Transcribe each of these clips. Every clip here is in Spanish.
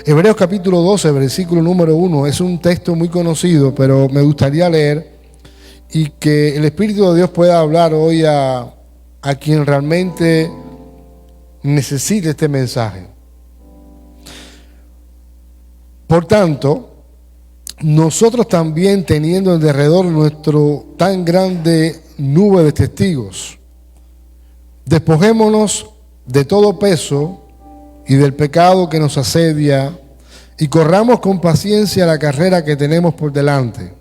Hebreos capítulo 12, versículo número 1, es un texto muy conocido, pero me gustaría leer y que el Espíritu de Dios pueda hablar hoy a quien realmente necesite este mensaje. Por tanto, nosotros también, teniendo en derredor nuestro tan grande nube de testigos, despojémonos de todo peso y del pecado que nos asedia y corramos con paciencia la carrera que tenemos por delante.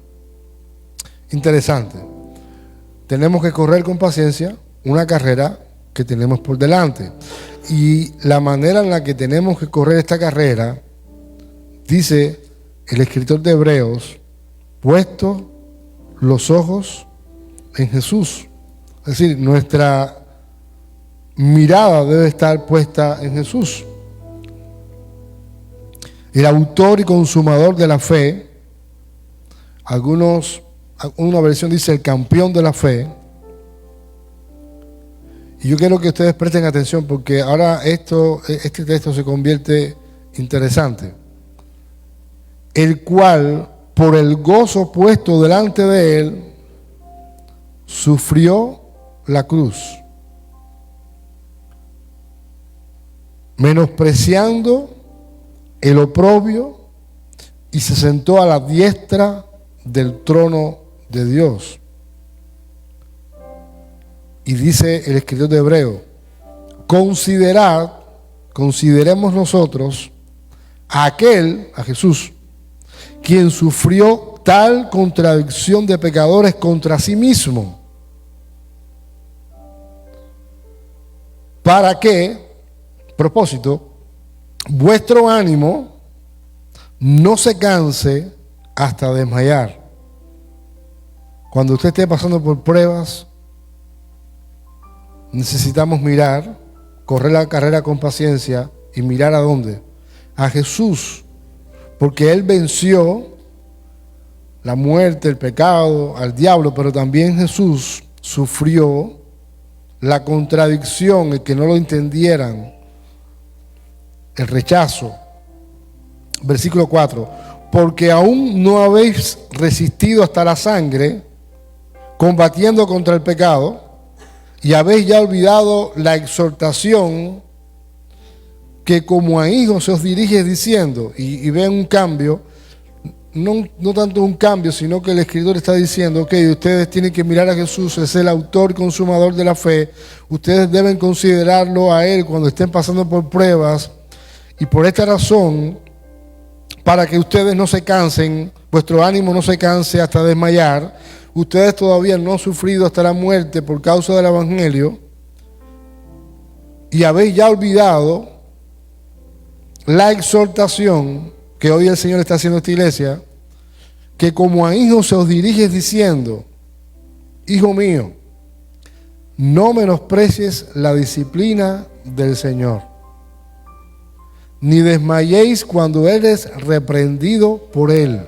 Interesante. Tenemos que correr con paciencia una carrera que tenemos por delante. Y la manera en la que tenemos que correr esta carrera, dice el escritor de Hebreos, puesto los ojos en Jesús. Es decir, nuestra mirada debe estar puesta en Jesús. El autor y consumador de la fe, una versión dice el campeón de la fe. Y yo quiero que ustedes presten atención porque ahora este texto se convierte interesante. El cual, por el gozo puesto delante de él, sufrió la cruz, menospreciando el oprobio, y se sentó a la diestra del trono de Dios. Y dice el escritor de Hebreo, consideremos nosotros a Jesús, quien sufrió tal contradicción de pecadores contra sí mismo, para que, propósito, vuestro ánimo no se canse hasta desmayar. Cuando usted esté pasando por pruebas, necesitamos correr la carrera con paciencia y mirar a dónde, a Jesús, porque Él venció la muerte, el pecado, al diablo, pero también Jesús sufrió la contradicción, el que no lo entendieran, el rechazo. Versículo 4, porque aún no habéis resistido hasta la sangre, combatiendo contra el pecado, y habéis ya olvidado la exhortación que como a hijos se os dirige diciendo, y ven un cambio, no tanto un cambio, sino que el escritor está diciendo que ustedes tienen que mirar a Jesús, es el autor y consumador de la fe, ustedes deben considerarlo a Él cuando estén pasando por pruebas, y por esta razón, para que ustedes no se cansen, vuestro ánimo no se canse hasta desmayar, ustedes todavía no han sufrido hasta la muerte por causa del Evangelio, y habéis ya olvidado la exhortación que hoy el Señor está haciendo a esta iglesia, que como a hijos se os dirige diciendo, hijo mío, no menosprecies la disciplina del Señor, ni desmayéis cuando eres reprendido por Él.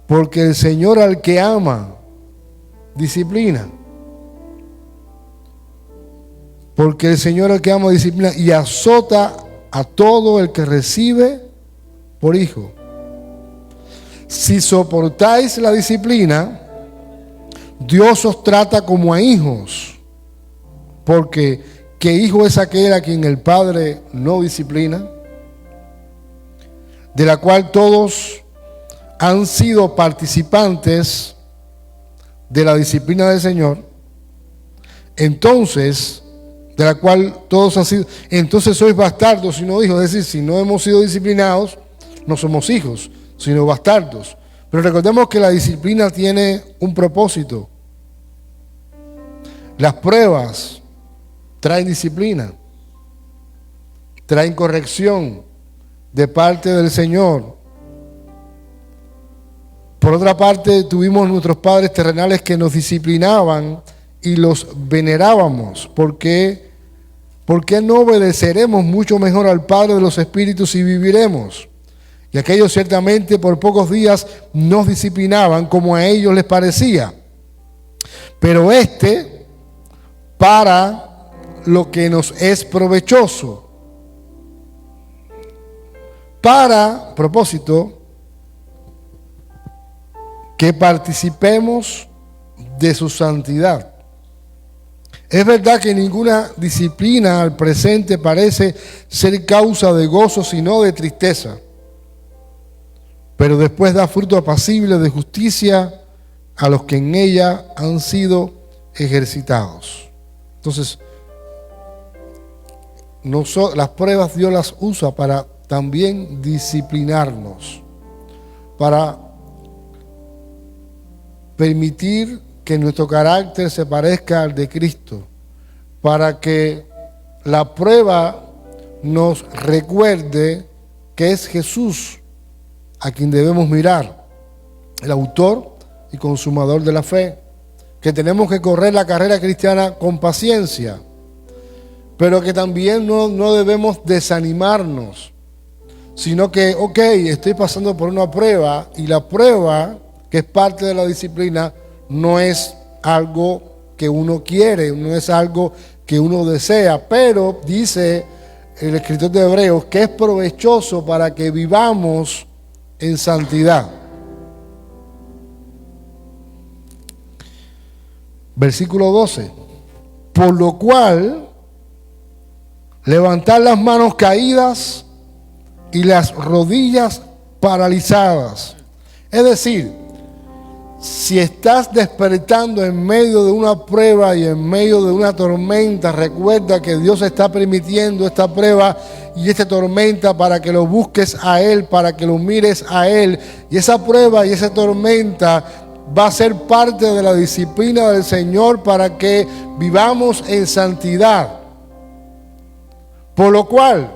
Porque el Señor al que ama, disciplina. Porque el Señor al que ama, disciplina y azota a todo el que recibe por hijo. Si soportáis la disciplina, Dios os trata como a hijos. Porque ¿qué hijo es aquel a quien el Padre no disciplina? De la cual todos han sido participantes de la disciplina del Señor. Entonces, de la cual todos han sido, entonces sois bastardos y no hijos. Es decir, si no hemos sido disciplinados, no somos hijos, sino bastardos. Pero recordemos que la disciplina tiene un propósito. Las pruebas traen disciplina, traen corrección de parte del Señor. Por otra parte, tuvimos nuestros padres terrenales que nos disciplinaban y los venerábamos. ¿Por qué no obedeceremos mucho mejor al Padre de los Espíritus y viviremos? Y aquellos ciertamente por pocos días nos disciplinaban como a ellos les parecía. Pero para lo que nos es provechoso. para propósito que participemos de su santidad. Es verdad que ninguna disciplina al presente parece ser causa de gozo, sino de tristeza, pero después da fruto apacible de justicia a los que en ella han sido ejercitados. Entonces, las pruebas Dios las usa para también disciplinarnos, para permitir que nuestro carácter se parezca al de Cristo, para que la prueba nos recuerde que es Jesús a quien debemos mirar, el autor y consumador de la fe, que tenemos que correr la carrera cristiana con paciencia, pero que también no debemos desanimarnos, sino que, estoy pasando por una prueba, y la prueba, que es parte de la disciplina, no es algo que uno quiere, no es algo que uno desea, pero dice el escritor de Hebreos que es provechoso para que vivamos en santidad. Versículo 12. Por lo cual, levantad las manos caídas y las rodillas paralizadas. Es decir, si estás despertando en medio de una prueba y en medio de una tormenta, recuerda que Dios está permitiendo esta prueba y esta tormenta para que lo busques a Él, para que lo mires a Él. Y esa prueba y esa tormenta va a ser parte de la disciplina del Señor para que vivamos en santidad. Por lo cual,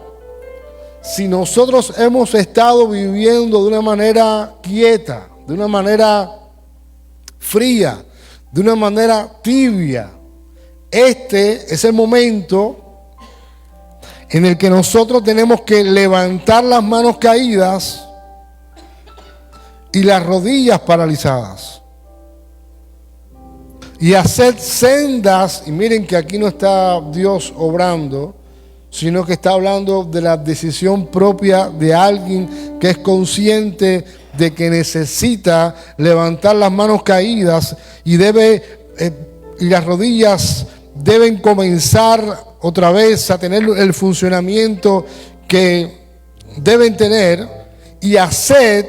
si nosotros hemos estado viviendo de una manera quieta, de una manera fría, de una manera tibia, este es el momento en el que nosotros tenemos que levantar las manos caídas y las rodillas paralizadas y hacer sendas. Y miren que aquí no está Dios obrando, sino que está hablando de la decisión propia de alguien que es consciente de que necesita levantar las manos caídas y y las rodillas deben comenzar otra vez a tener el funcionamiento que deben tener, y haced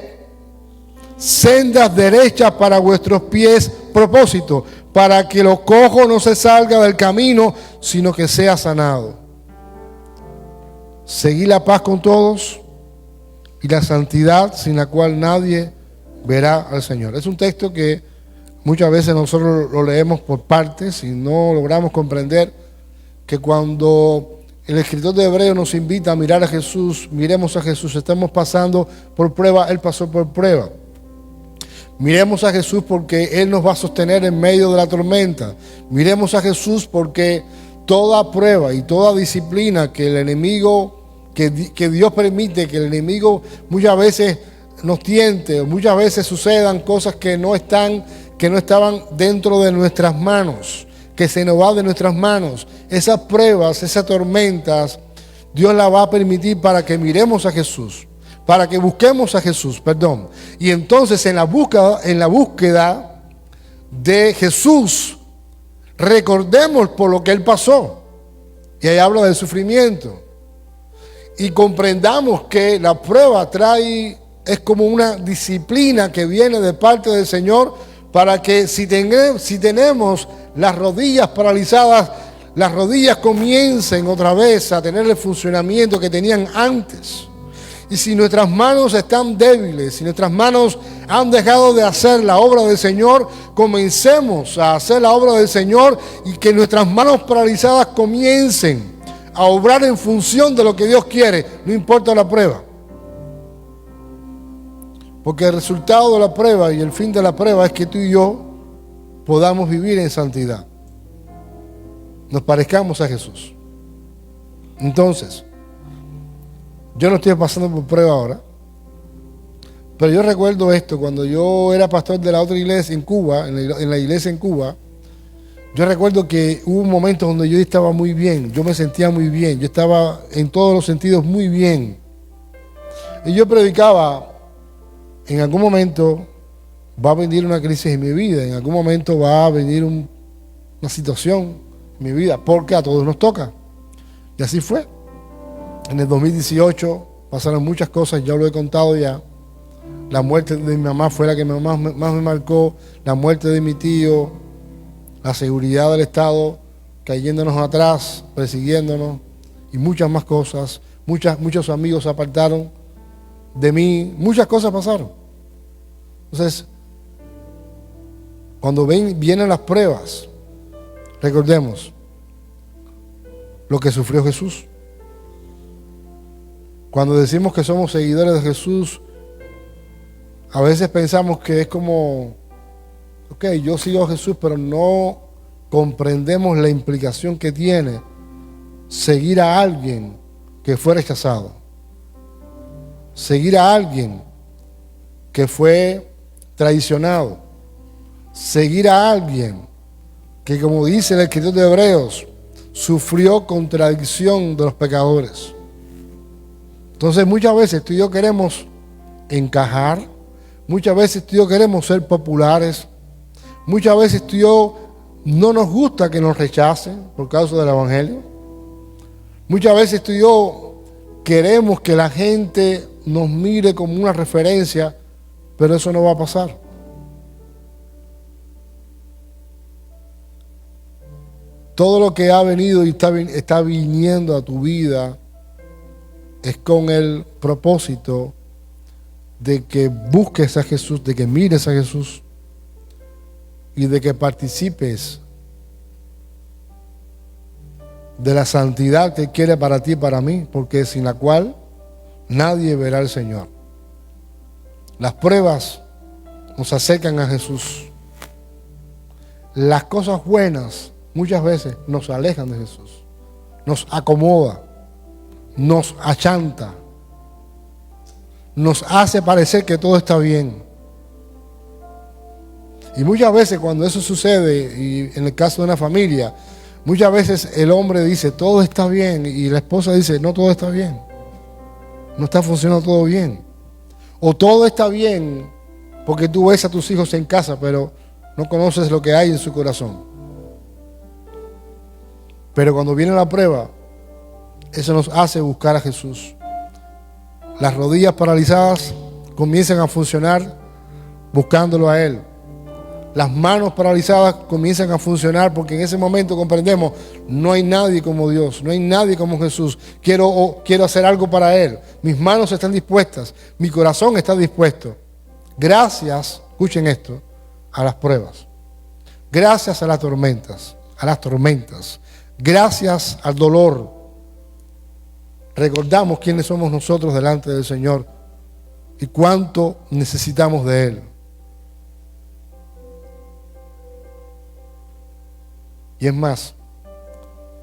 sendas derechas para vuestros pies, propósito, para que lo cojo no se salga del camino, sino que sea sanado. Seguid la paz con todos y la santidad, sin la cual nadie verá al Señor. Es un texto que muchas veces nosotros lo leemos por partes y no logramos comprender que cuando el escritor de Hebreos nos invita a mirar a Jesús, miremos a Jesús. Estamos pasando por prueba, Él pasó por prueba. Miremos a Jesús porque Él nos va a sostener en medio de la tormenta. Miremos a Jesús porque toda prueba y toda disciplina que el enemigo, que Dios permite que el enemigo muchas veces nos tiente, muchas veces sucedan cosas que no estaban dentro de nuestras manos, que se nos va de nuestras manos. Esas pruebas, esas tormentas, Dios las va a permitir para que miremos a Jesús, para que busquemos a Jesús, Y entonces en la búsqueda de Jesús, recordemos por lo que Él pasó. Y ahí habla del sufrimiento. Y comprendamos que la prueba es como una disciplina que viene de parte del Señor para que si tenemos las rodillas paralizadas, las rodillas comiencen otra vez a tener el funcionamiento que tenían antes. Y si nuestras manos están débiles, si nuestras manos han dejado de hacer la obra del Señor, comencemos a hacer la obra del Señor y que nuestras manos paralizadas comiencen a obrar en función de lo que Dios quiere, no importa la prueba. Porque el resultado de la prueba y el fin de la prueba es que tú y yo podamos vivir en santidad. Nos parezcamos a Jesús. Entonces, yo no estoy pasando por prueba ahora, pero yo recuerdo esto, cuando yo era pastor de la otra iglesia en Cuba, en la iglesia en Cuba, yo recuerdo que hubo un momento donde yo estaba muy bien, yo me sentía muy bien, yo estaba en todos los sentidos muy bien. Y yo predicaba, en algún momento va a venir una crisis en mi vida, en algún momento va a venir una situación en mi vida, porque a todos nos toca. Y así fue. En el 2018 pasaron muchas cosas, ya lo he contado ya. La muerte de mi mamá fue la que más me marcó, la muerte de mi tío, la seguridad del Estado cayéndonos atrás, persiguiéndonos y muchas más cosas. Muchos amigos se apartaron de mí, muchas cosas pasaron. Entonces, cuando vienen las pruebas, recordemos lo que sufrió Jesús. Cuando decimos que somos seguidores de Jesús, a veces pensamos que es como, ok, yo sigo a Jesús, pero no comprendemos la implicación que tiene seguir a alguien que fue rechazado. Seguir a alguien que fue traicionado. Seguir a alguien que, como dice el escritor de Hebreos, sufrió contradicción de los pecadores. Entonces muchas veces tú y yo queremos encajar, muchas veces tú y yo queremos ser populares, muchas veces tú y yo no nos gusta que nos rechacen por causa del Evangelio. Muchas veces tú y yo queremos que la gente nos mire como una referencia, pero eso no va a pasar. Todo lo que ha venido y está viniendo a tu vida es con el propósito de que busques a Jesús, de que mires a Jesús y de que participes de la santidad que quiere para ti y para mí, porque sin la cual nadie verá al Señor. Las pruebas nos acercan a Jesús. Las cosas buenas muchas veces nos alejan de Jesús, nos acomoda, nos achanta, nos hace parecer que todo está bien. Y muchas veces cuando eso sucede, y en el caso de una familia, muchas veces el hombre dice todo está bien y la esposa dice no, todo está bien, no está funcionando todo bien. O todo está bien porque tú ves a tus hijos en casa, pero no conoces lo que hay en su corazón. Pero cuando viene la prueba, eso nos hace buscar a Jesús. Las rodillas paralizadas comienzan a funcionar buscándolo a Él. Las manos paralizadas comienzan a funcionar porque en ese momento comprendemos, no hay nadie como Dios, no hay nadie como Jesús. Quiero hacer algo para Él. Mis manos están dispuestas, mi corazón está dispuesto. Gracias, escuchen esto, a las pruebas. Gracias a las tormentas, gracias al dolor. Recordamos quiénes somos nosotros delante del Señor y cuánto necesitamos de Él. Y es más,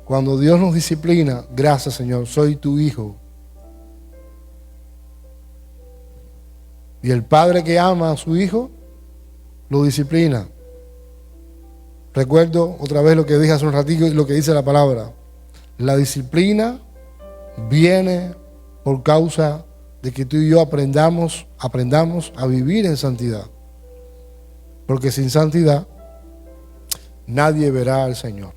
cuando Dios nos disciplina, gracias Señor, soy tu hijo. Y el padre que ama a su hijo, lo disciplina. Recuerdo otra vez lo que dije hace un ratito y lo que dice la palabra. La disciplina viene por causa de que tú y yo aprendamos a vivir en santidad. Porque sin santidad nadie verá al Señor.